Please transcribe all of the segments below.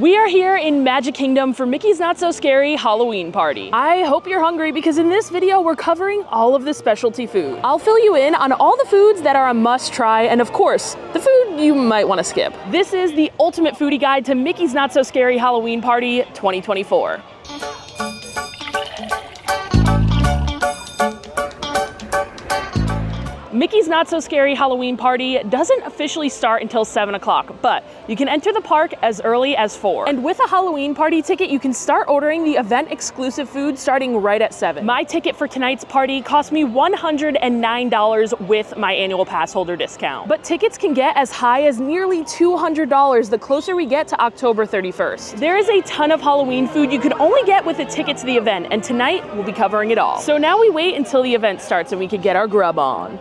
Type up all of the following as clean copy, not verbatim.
We are here in Magic Kingdom for Mickey's Not So Scary Halloween Party. I hope you're hungry because in this video, we're covering all of the specialty food. I'll fill you in on all the foods that are a must try and of course, the food you might want to skip. This is the ultimate foodie guide to Mickey's Not So Scary Halloween Party 2024. Mickey's Not So Scary Halloween Party doesn't officially start until 7 o'clock, but you can enter the park as early as 4. And with a Halloween party ticket, you can start ordering the event exclusive food starting right at 7. My ticket for tonight's party cost me $109 with my annual pass holder discount. But tickets can get as high as nearly $200 the closer we get to October 31st. There is a ton of Halloween food you can only get with a ticket to the event, and tonight we'll be covering it all. So now we wait until the event starts and we can get our grub on.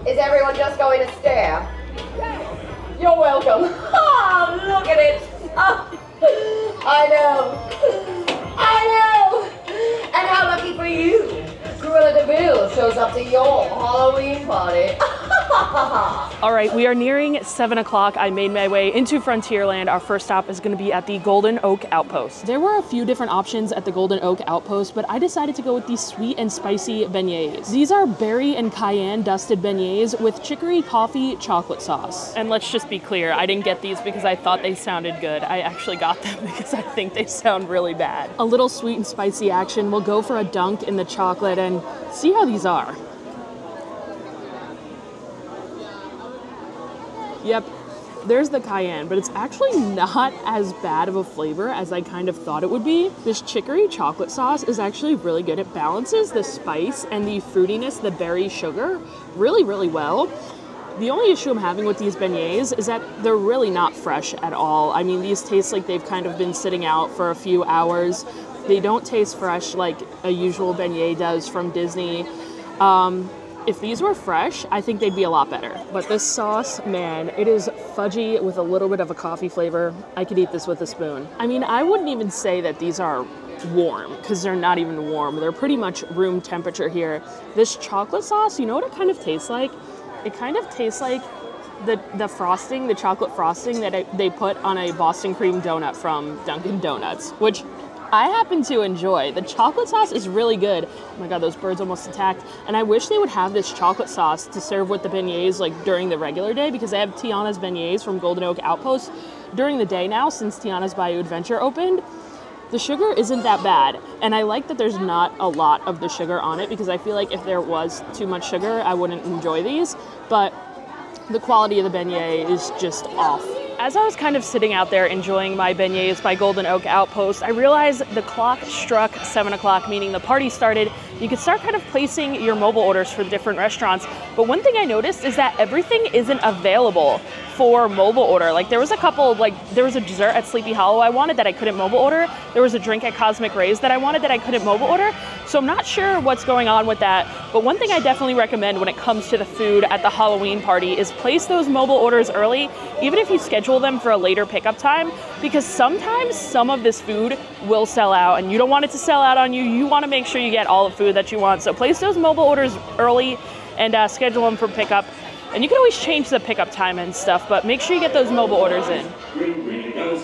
Is everyone just going to stare? You're welcome. Oh, look at it. Oh, I know. And how lucky for you, Cruella de Vil shows up to your Halloween party. All right, we are nearing 7 o'clock. I made my way into Frontierland. Our first stop is going to be at the Golden Oak Outpost. There were a few different options at the Golden Oak Outpost, but I decided to go with these sweet and spicy beignets. These are berry and cayenne dusted beignets with chicory coffee chocolate sauce. And let's just be clear, I didn't get these because I thought they sounded good. I actually got them because I think they sound really bad. A little sweet and spicy action. We'll go for a dunk in the chocolate and see how these are. Yep, there's the cayenne, but it's actually not as bad of a flavor as I kind of thought it would be. This chicory chocolate sauce is actually really good. It balances the spice and the fruitiness, the berry sugar, really, really well. The only issue I'm having with these beignets is that they're really not fresh at all. I mean, these taste like they've kind of been sitting out for a few hours. They don't taste fresh like a usual beignet does from Disney. If these were fresh, I think they'd be a lot better. But this sauce, man, it is fudgy with a little bit of a coffee flavor. I could eat this with a spoon. I mean, I wouldn't even say that these are warm because they're not even warm. They're pretty much room temperature here. This chocolate sauce, you know what it kind of tastes like? It kind of tastes like the frosting, the chocolate frosting that they put on a Boston cream donut from Dunkin' Donuts, which I happen to enjoy. The chocolate sauce is really good. Oh my God, those birds almost attacked. And I wish they would have this chocolate sauce to serve with the beignets like during the regular day, because they have Tiana's beignets from Golden Oak Outpost during the day now since Tiana's Bayou Adventure opened. The sugar isn't that bad. And I like that there's not a lot of the sugar on it because I feel like if there was too much sugar, I wouldn't enjoy these. But the quality of the beignet is just off. As I was kind of sitting out there enjoying my beignets by Golden Oak Outpost, I realized the clock struck 7 o'clock, meaning the party started. You could start kind of placing your mobile orders for the different restaurants. But one thing I noticed is that everything isn't available for mobile order. Like there was a couple, like there was a dessert at Sleepy Hollow I wanted that I couldn't mobile order. There was a drink at Cosmic Rays that I wanted that I couldn't mobile order. So I'm not sure what's going on with that. But one thing I definitely recommend when it comes to the food at the Halloween party is place those mobile orders early, even if you schedule them for a later pickup time, because sometimes some of this food will sell out and you don't want it to sell out on you. You want to make sure you get all the food that you want. So place those mobile orders early and schedule them for pickup. And you can always change the pickup time and stuff, but make sure you get those mobile orders in.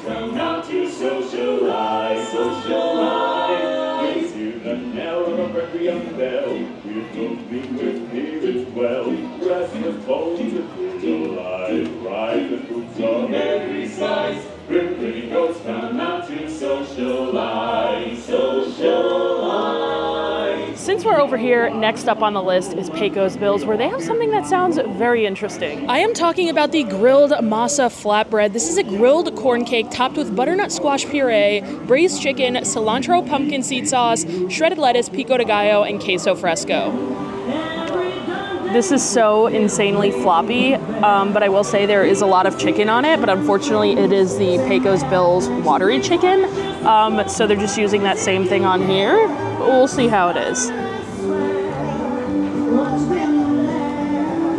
Come out to socialize, socialize. To the knell of a requiem bell. We're moving with spirits well. Rest with bones of delight. Ride with boots on every size. Pretty ghosts come out to socialize, socialize. Since we're over here, next up on the list is Pecos Bill's, where they have something that sounds very interesting. I am talking about the grilled masa flatbread. This is a grilled corn cake topped with butternut squash puree, braised chicken, cilantro pumpkin seed sauce, shredded lettuce, pico de gallo, and queso fresco. This is so insanely floppy, but I will say there is a lot of chicken on it, but unfortunately it is the Pecos Bill's watery chicken. So they're just using that same thing on here. But we'll see how it is.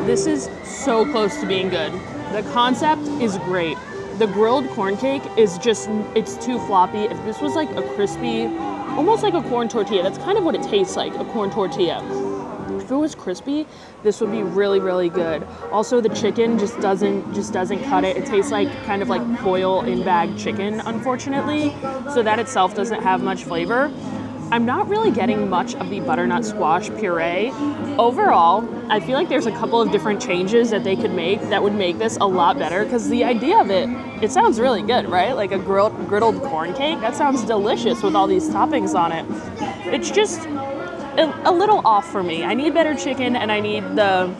This is so close to being good. The concept is great. The grilled corn cake is just, it's too floppy. If this was like a crispy, almost like a corn tortilla, that's kind of what it tastes like, a corn tortilla. If it was crispy, this would be really, really good. Also, the chicken just doesn't cut it. It tastes like kind of like boil in bag chicken, unfortunately. So that itself doesn't have much flavor. I'm not really getting much of the butternut squash puree. Overall, I feel like there's a couple of different changes that they could make that would make this a lot better, because the idea of it sounds really good, right? Like a griddled corn cake, that sounds delicious with all these toppings on it. It's just a little off for me. I need better chicken, and I need the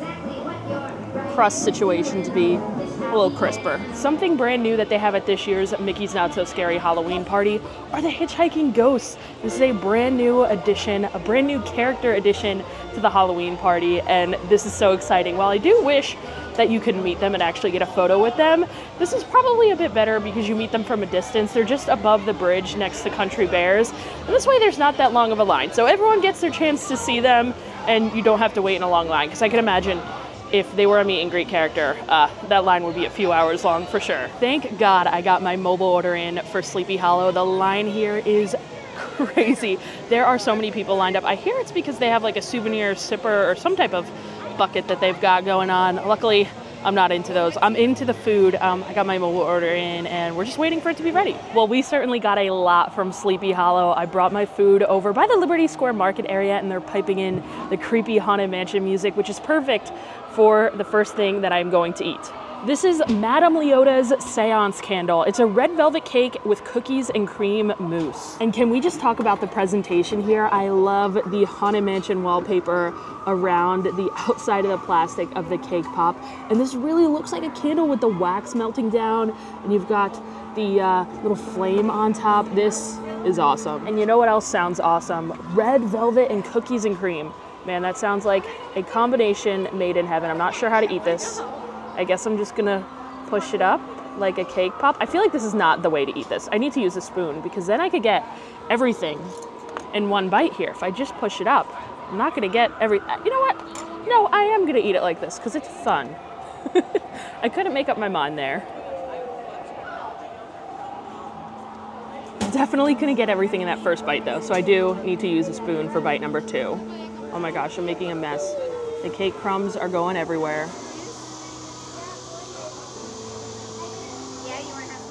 crust situation to be a little crisper. Something brand new that they have at this year's Mickey's Not So Scary Halloween Party are the hitchhiking ghosts. This is a brand new addition, a brand new character addition to the Halloween party, and this is so exciting. While I do wish that you could meet them and actually get a photo with them, this is probably a bit better because you meet them from a distance. They're just above the bridge next to Country Bears, and this way there's not that long of a line. So everyone gets their chance to see them, and you don't have to wait in a long line, because I can imagine if they were a meet and greet character, that line would be a few hours long for sure. Thank God I got my mobile order in for Sleepy Hollow. The line here is crazy. There are so many people lined up. I hear it's because they have like a souvenir sipper or some type of bucket that they've got going on. Luckily, I'm not into those. I'm into the food. I got my mobile order in, and we're just waiting for it to be ready. Well, we certainly got a lot from Sleepy Hollow. I brought my food over by the Liberty Square Market area, and they're piping in the creepy Haunted Mansion music, which is perfect for the first thing that I'm going to eat. This is Madame Leota's Seance Candle. It's a red velvet cake with cookies and cream mousse. And can we just talk about the presentation here? I love the Haunted Mansion wallpaper around the outside of the plastic of the cake pop. And this really looks like a candle with the wax melting down, and you've got the little flame on top. This is awesome. And you know what else sounds awesome? Red velvet and cookies and cream. Man, that sounds like a combination made in heaven. I'm not sure how to eat this. I guess I'm just gonna push it up like a cake pop. I feel like this is not the way to eat this. I need to use a spoon, because then I could get everything in one bite here. If I just push it up, I'm not gonna get you know what? No, I am gonna eat it like this, because it's fun. I couldn't make up my mind there. Definitely couldn't get everything in that first bite though, so I do need to use a spoon for bite number 2. Oh my gosh, I'm making a mess. The cake crumbs are going everywhere.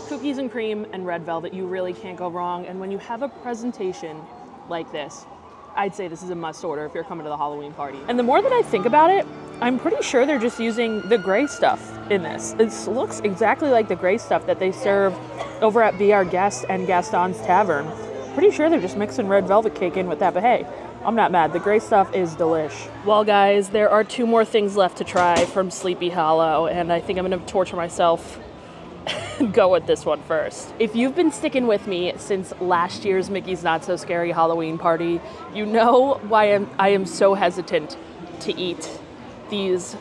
Cookies and cream and red velvet, you really can't go wrong. And when you have a presentation like this, I'd say this is a must order if you're coming to the Halloween party. And the more that I think about it, I'm pretty sure they're just using the gray stuff in this. It looks exactly like the gray stuff that they serve over at Be Our Guest and Gaston's Tavern. Pretty sure they're just mixing red velvet cake in with that, but hey, I'm not mad. The gray stuff is delish. Well, guys, there are 2 more things left to try from Sleepy Hollow, and I think I'm gonna torture myself and go with this one first. If you've been sticking with me since last year's Mickey's Not So Scary Halloween party, you know why I am so hesitant to eat these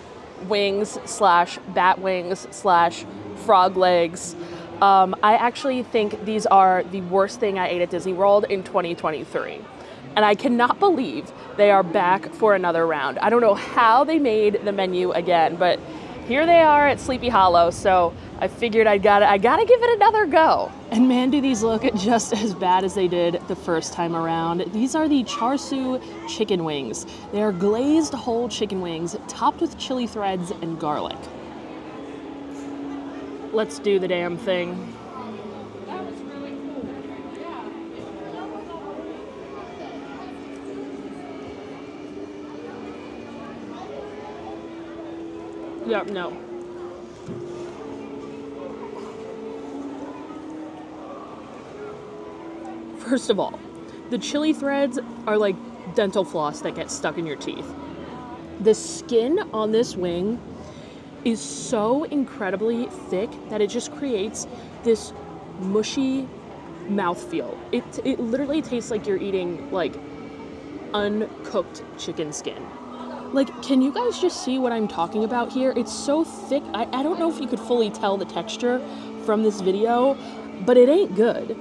wings slash bat wings slash frog legs. I actually think these are the worst thing I ate at Disney World in 2023. And I cannot believe they are back for another round. I don't know how they made the menu again, but here they are at Sleepy Hollow, so I figured I gotta give it another go. And man, do these look just as bad as they did the first time around. These are the char siu chicken wings. They are glazed whole chicken wings topped with chili threads and garlic. Let's do the damn thing. Yep, no. First of all, the chili threads are like dental floss that gets stuck in your teeth. The skin on this wing is so incredibly thick that it just creates this mushy mouthfeel. It literally tastes like you're eating like uncooked chicken skin. Like, can you guys just see what I'm talking about here? It's so thick. I don't know if you could fully tell the texture from this video, but it ain't good.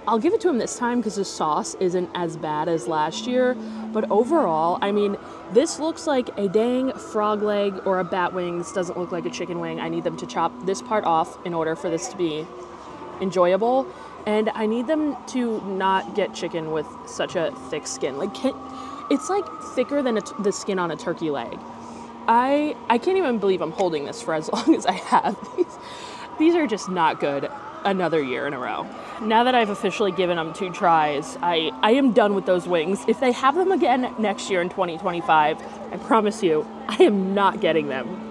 I'll give it to him this time because the sauce isn't as bad as last year. But overall, I mean, this looks like a dang frog leg or a bat wing. This doesn't look like a chicken wing. I need them to chop this part off in order for this to be enjoyable. And I need them to not get chicken with such a thick skin. Like, it's like thicker than the skin on a turkey leg. I can't even believe I'm holding this for as long as I have. These are just not good another year in a row. Now that I've officially given them 2 tries, I am done with those wings. If they have them again next year in 2025, I promise you, I am not getting them.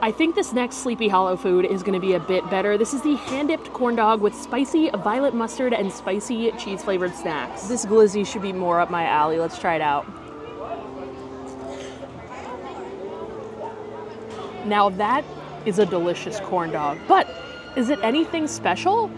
I think this next Sleepy Hollow food is going to be a bit better. This is the hand-dipped corn dog with spicy violet mustard and spicy cheese-flavored snacks. This glizzy should be more up my alley. Let's try it out. Now that is a delicious corn dog, but is it anything special?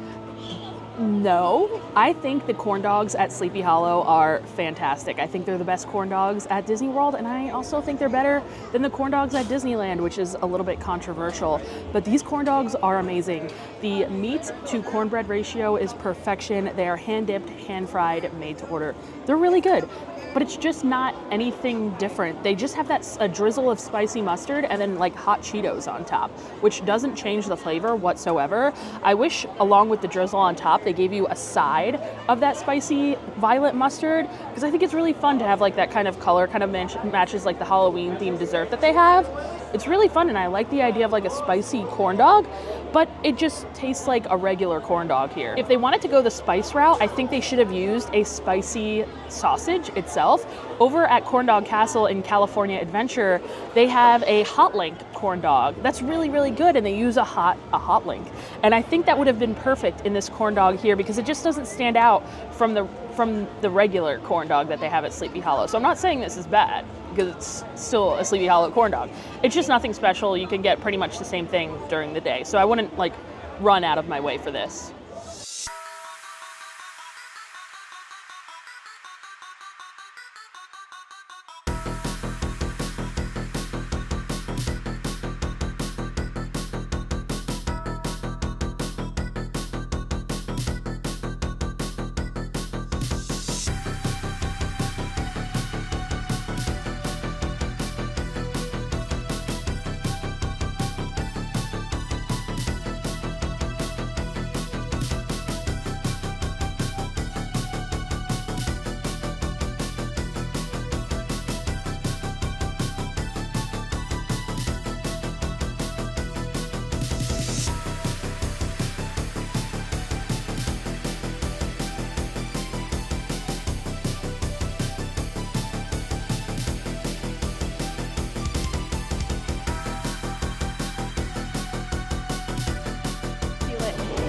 No. I think the corn dogs at Sleepy Hollow are fantastic. I think they're the best corn dogs at Disney World, and I also think they're better than the corn dogs at Disneyland, which is a little bit controversial. But these corn dogs are amazing. The meat to cornbread ratio is perfection. They are hand-dipped, hand-fried, made to order. They're really good, but it's just not anything different. They just have a drizzle of spicy mustard and then like hot Cheetos on top, which doesn't change the flavor whatsoever. I wish along with the drizzle on top, they gave you a side of that spicy violet mustard, because I think it's really fun to have like that kind of color, kind of matches like the Halloween themed dessert that they have. It's really fun, and I like the idea of like a spicy corn dog, but it just tastes like a regular corn dog here. If they wanted to go the spice route, I think they should have used a spicy sausage itself. Over at Corn Dog Castle in California Adventure, they have a hot link corn dog. That's really, really good, and they use a hot link. And I think that would have been perfect in this corn dog here because it just doesn't stand out from the regular corn dog that they have at Sleepy Hollow. So I'm not saying this is bad, because it's still a Sleepy Hollow corn dog. It's just nothing special. You can get pretty much the same thing during the day. So I wouldn't like run out of my way for this.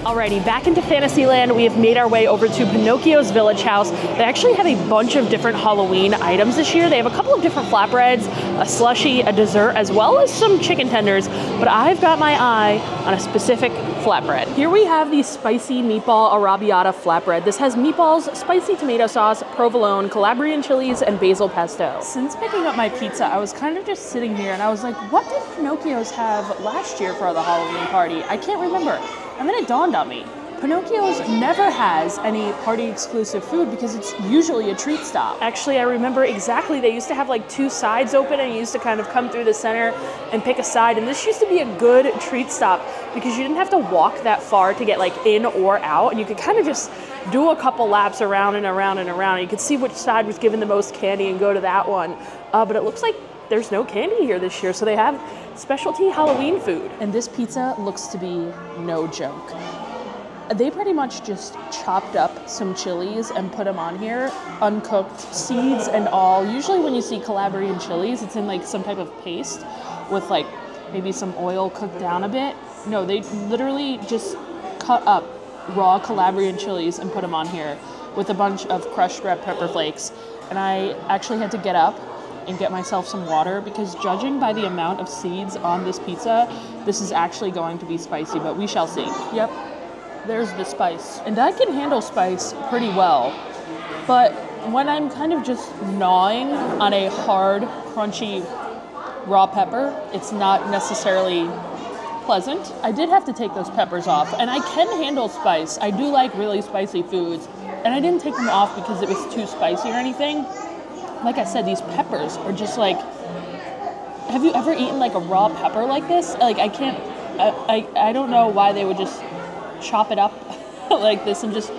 Alrighty, back into Fantasyland. We have made our way over to Pinocchio's Village House. They actually have a bunch of different Halloween items this year. They have a couple of different flatbreads, a slushie, a dessert, as well as some chicken tenders, but I've got my eye on a specific flatbread. Here we have the spicy meatball arrabbiata flatbread. This has meatballs, spicy tomato sauce, provolone, Calabrian chilies, and basil pesto. Since picking up my pizza, I was kind of just sitting here and I was like, what did Pinocchio's have last year for the Halloween party? I can't remember. And then it dawned on me. Pinocchio's never has any party exclusive food because it's usually a treat stop. Actually, I remember exactly, they used to have like 2 sides open and you used to kind of come through the center and pick a side. And this used to be a good treat stop because you didn't have to walk that far to get like in or out. And you could kind of just do a couple laps around and around and around. And you could see which side was given the most candy and go to that one. But it looks like there's no candy here this year. So they have specialty Halloween food. And this pizza looks to be no joke. They pretty much just chopped up some chilies and put them on here, uncooked, seeds and all. Usually when you see Calabrian chilies, it's in like some type of paste with like maybe some oil cooked down a bit. No, they literally just cut up raw Calabrian chilies and put them on here with a bunch of crushed red pepper flakes. And I actually had to get up and get myself some water because judging by the amount of seeds on this pizza, this is actually going to be spicy, but we shall see. Yep. There's the spice. And I can handle spice pretty well, but when I'm kind of just gnawing on a hard, crunchy raw pepper, it's not necessarily pleasant. I did have to take those peppers off, and I can handle spice. I do like really spicy foods, and I didn't take them off because it was too spicy or anything. Like I said, these peppers are just like, have you ever eaten like a raw pepper like this? Like I don't know why they would just chop it up like this and just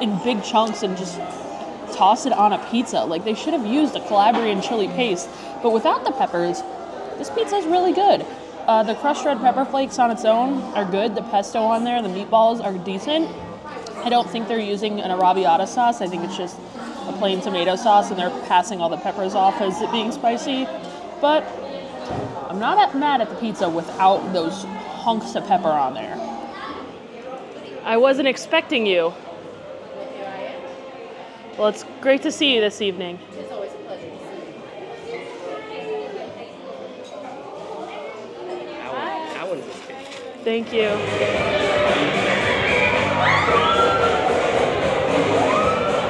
in big chunks and just toss it on a pizza. Like they should have used a Calabrian chili paste, but without the peppers, this pizza is really good. The crushed red pepper flakes on its own are good. The pesto on there, the meatballs are decent. I don't think they're using an arrabbiata sauce. I think it's just a plain tomato sauce and they're passing all the peppers off as it being spicy. But I'm not mad at the pizza without those hunks of pepper on there. I wasn't expecting you. Well, it's great to see you this evening. It's always a pleasure to see you. How is this cake? Thank you.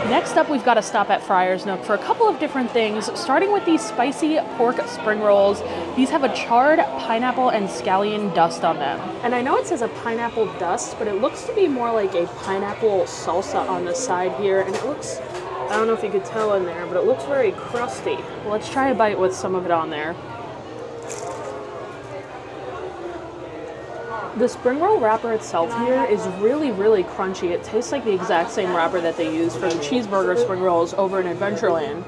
Next up, we've got to stop at Friar's Nook for a couple of different things, starting with these spicy pork spring rolls. These have a charred pineapple and scallion dust on them. And I know it says a pineapple dust, but it looks to be more like a pineapple salsa on the side here, and it looks, I don't know if you could tell in there, but it looks very crusty. Well, let's try a bite with some of it on there. The spring roll wrapper itself here is really, really crunchy. It tastes like the exact same wrapper that they use for the cheeseburger spring rolls over in Adventureland.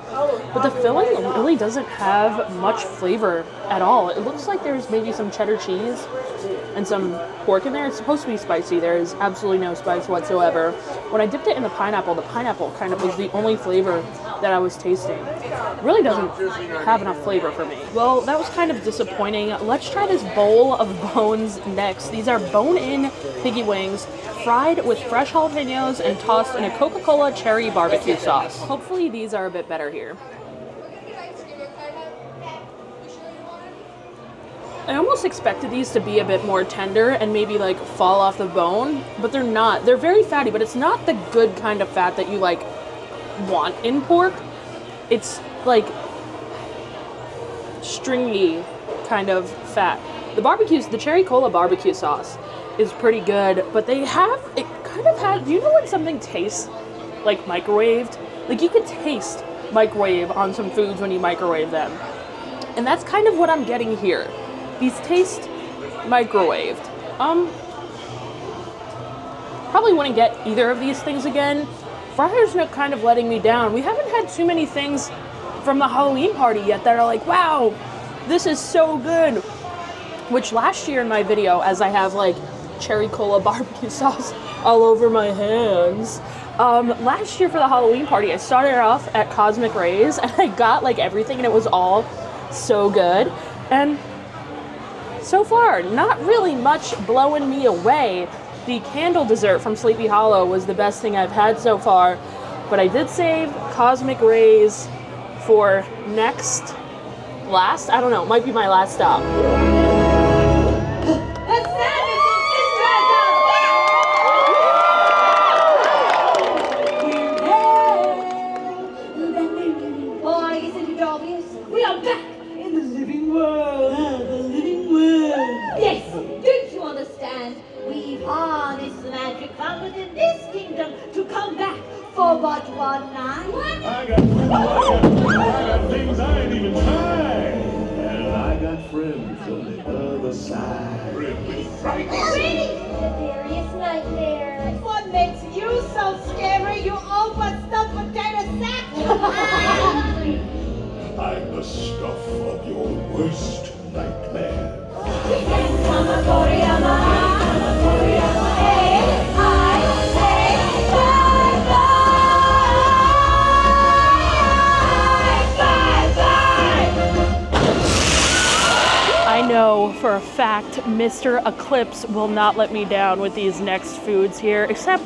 But the filling really doesn't have much flavor at all. It looks like there's maybe some cheddar cheese and some pork in there. It's supposed to be spicy. There is absolutely no spice whatsoever. When I dipped it in the pineapple kind of was the only flavor that I was tasting. It really doesn't have enough flavor for me. Well, that was kind of disappointing. Let's try this bowl of bones next. These are bone-in piggy wings, fried with fresh jalapenos and tossed in a Coca-Cola cherry barbecue sauce. Hopefully these are a bit better here. I almost expected these to be a bit more tender and maybe like fall off the bone, but they're not. They're very fatty, but it's not the good kind of fat that you like want in pork. It's like stringy kind of fat. The cherry cola barbecue sauce is pretty good, but it kind of has, do you know when something tastes like microwaved? Like you could taste microwave on some foods when you microwave them. And that's kind of what I'm getting here. These taste microwaved. Probably wouldn't get either of these things again. Friar's Nook kind of letting me down. We haven't had too many things from the Halloween party yet that are like, wow, this is so good. Which last year in my video, as I have like cherry cola barbecue sauce all over my hands, last year for the Halloween party, I started off at Cosmic Rays and I got like everything and it was all so good. And so far, not really much blowing me away. The candle dessert from Sleepy Hollow was the best thing I've had so far, but I did save Cosmic Rays for last, I don't know, it might be my last stop. Boys and doggies, we are back in the living world. Yes, don't you understand? We've harnessed the magic found within this kingdom to come back for but one night. I got things I ain't even tried. And I got friends on the other side. Really? Serious nightmare. What makes you so scary, you overstuffed potato sack? I'm the stuff of your worst nightmare. I know for a fact Mr. Eclipse will not let me down with these next foods here, except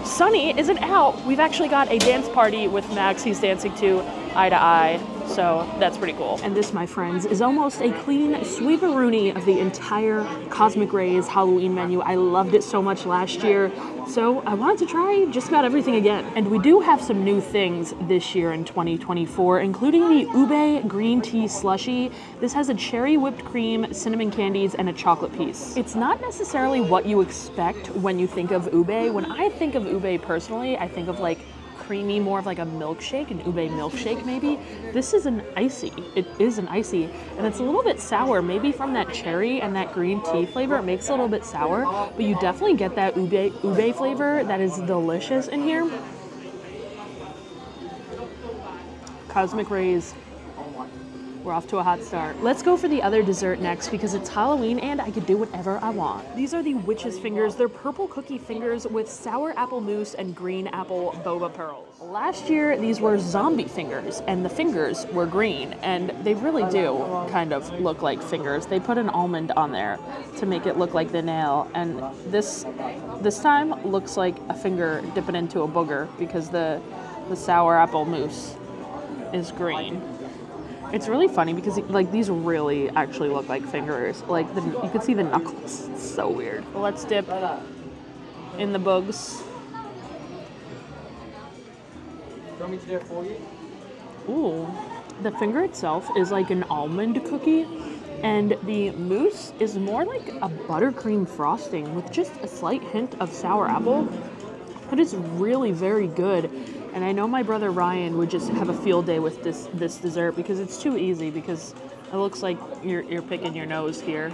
Sunny isn't out. We've actually got a dance party with Max he's dancing to Eye to Eye. So that's pretty cool. And this, my friends, is almost a clean sweeperoonie of the entire Cosmic Rays Halloween menu. I loved it so much last year, so I wanted to try just about everything again. And we do have some new things this year in 2024, including the Ube green tea slushie. This has a cherry whipped cream, cinnamon candies, and a chocolate piece. It's not necessarily what you expect when you think of Ube. When I think of Ube personally, I think of like creamy, more of like a milkshake, an ube milkshake maybe. This is an icy. It is an icy, and it's a little bit sour, maybe from that cherry and that green tea flavor. It makes it a little bit sour, but you definitely get that ube flavor that is delicious in here. Cosmic Rays. We're off to a hot start. Let's go for the other dessert next because it's Halloween and I can do whatever I want. These are the Witch's Fingers. They're purple cookie fingers with sour apple mousse and green apple boba pearls. Last year, these were zombie fingers and the fingers were green, and they really do kind of look like fingers. They put an almond on there to make it look like the nail, and this time looks like a finger dipping into a booger because the sour apple mousse is green. It's really funny because like these really actually look like fingers. Like you can see the knuckles. It's so weird. Let's dip in the bugs. Want me to do it for you? Ooh, the finger itself is like an almond cookie, and the mousse is more like a buttercream frosting with just a slight hint of sour apple. But it's really very good. And I know my brother Ryan would just have a field day with this dessert because it's too easy, because it looks like you're picking your nose here.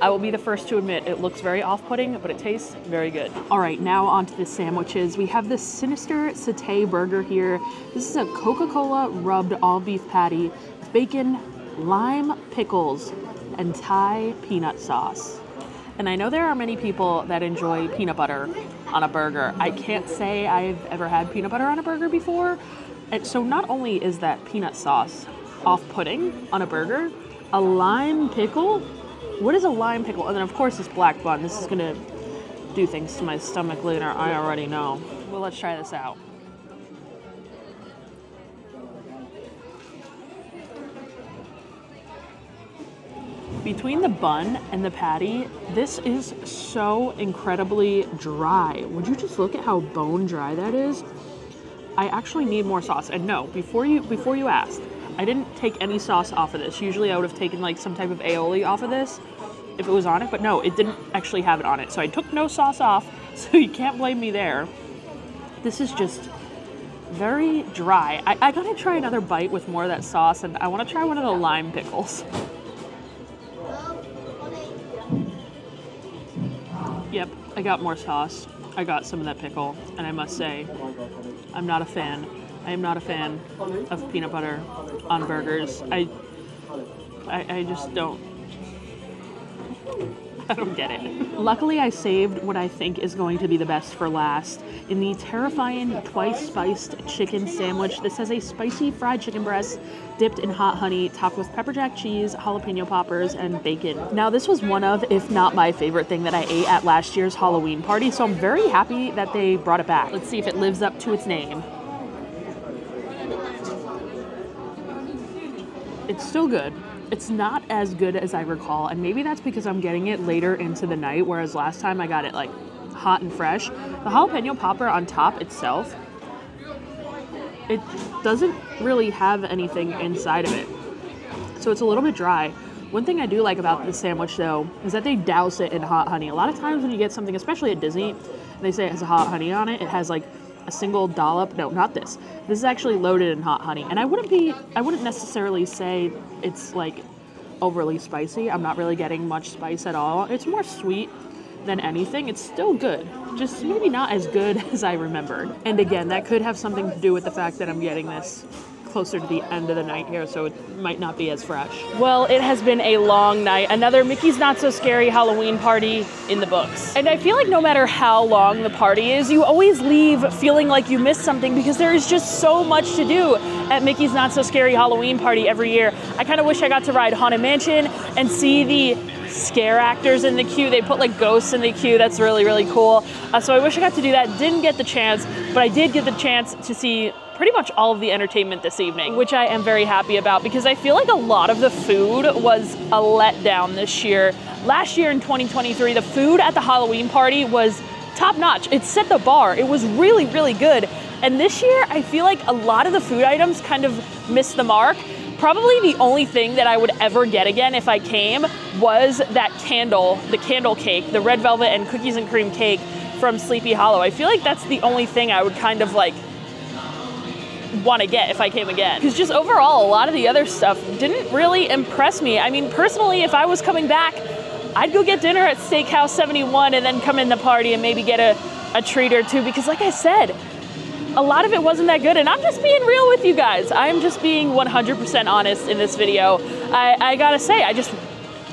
I will be the first to admit it looks very off-putting, but it tastes very good. All right, now onto the sandwiches. We have this Sinister Satay burger here. This is a Coca-Cola rubbed all-beef patty with bacon, lime pickles, and Thai peanut sauce. And I know there are many people that enjoy peanut butter on a burger. I can't say I've ever had peanut butter on a burger before. And so not only is that peanut sauce off-putting on a burger, a lime pickle? What is a lime pickle? And then of course this black bun. This is gonna do things to my stomach later, I already know. Well, let's try this out. Between the bun and the patty, this is so incredibly dry. Would you just look at how bone dry that is? I actually need more sauce. And no, before you asked, I didn't take any sauce off of this. Usually I would have taken like some type of aioli off of this if it was on it, but no, it didn't actually have it on it. So I took no sauce off, so you can't blame me there. This is just very dry. I gotta try another bite with more of that sauce, and I wanna try one of the lime pickles. Yep, I got more sauce. I got some of that pickle, and I must say, I'm not a fan. I am not a fan of peanut butter on burgers. I just don't. I don't get it. Luckily, I saved what I think is going to be the best for last. In the terrifying twice spiced chicken sandwich, this has a spicy fried chicken breast dipped in hot honey, topped with pepper jack cheese, jalapeno poppers, and bacon. Now, this was one of, if not my favorite thing that I ate at last year's Halloween party, so I'm very happy that they brought it back. Let's see if it lives up to its name. It's still good. It's not as good as I recall, and maybe that's because I'm getting it later into the night, whereas last time I got it like hot and fresh. The jalapeno popper on top itself, it doesn't really have anything inside of it, so it's a little bit dry. One thing I do like about this sandwich though is that they douse it in hot honey. A lot of times when you get something, especially at Disney, and they say it has a hot honey on it, it has like a single dollop. No, not this. This is actually loaded in hot honey. And I wouldn't necessarily say it's like overly spicy. I'm not really getting much spice at all. It's more sweet than anything. It's still good, just maybe not as good as I remembered. And again, that could have something to do with the fact that I'm getting this closer to the end of the night here, so it might not be as fresh. Well, it has been a long night. Another Mickey's Not So Scary Halloween party in the books. And I feel like no matter how long the party is, you always leave feeling like you missed something because there is just so much to do at Mickey's Not So Scary Halloween party every year. I kind of wish I got to ride Haunted Mansion and see the scare actors in the queue. They put like ghosts in the queue. That's really, really cool. So I wish I got to do that. Didn't get the chance, but I did get the chance to see pretty much all of the entertainment this evening, which I am very happy about because I feel like a lot of the food was a letdown this year. Last year in 2023, the food at the Halloween party was top notch. It set the bar. It was really, really good. And this year, I feel like a lot of the food items kind of missed the mark. Probably the only thing that I would ever get again if I came was that candle, the candle cake, the red velvet and cookies and cream cake from Sleepy Hollow. I feel like that's the only thing I would kind of like want to get if I came again. Because just overall, a lot of the other stuff didn't really impress me. I mean, personally, if I was coming back, I'd go get dinner at Steakhouse 71 and then come in the party and maybe get a treat or two because like I said, a lot of it wasn't that good, and I'm just being real with you guys. I'm just being 100% honest in this video. I gotta say,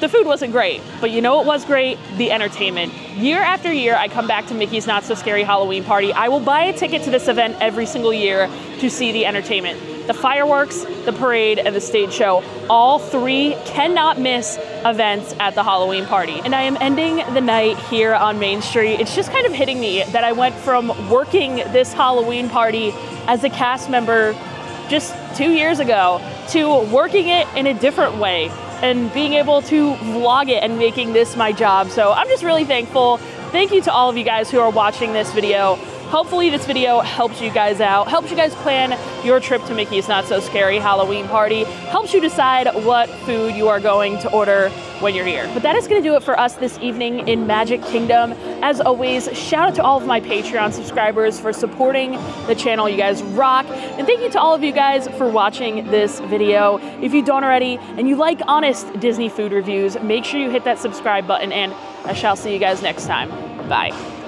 the food wasn't great, but you know what was great? The entertainment. Year after year, I come back to Mickey's Not So Scary Halloween Party. I will buy a ticket to this event every single year to see the entertainment. The fireworks, the parade, and the stage show, all three cannot miss events at the Halloween party. And I am ending the night here on Main Street. It's just kind of hitting me that I went from working this Halloween party as a cast member just 2 years ago to working it in a different way and being able to vlog it and making this my job. So I'm just really thankful. Thank you to all of you guys who are watching this video. Hopefully this video helps you guys out, helps you guys plan your trip to Mickey's Not So Scary Halloween Party, helps you decide what food you are going to order when you're here. But that is gonna do it for us this evening in Magic Kingdom. As always, shout out to all of my Patreon subscribers for supporting the channel. You guys rock. And thank you to all of you guys for watching this video. If you don't already and you like honest Disney food reviews, make sure you hit that subscribe button and I shall see you guys next time. Bye.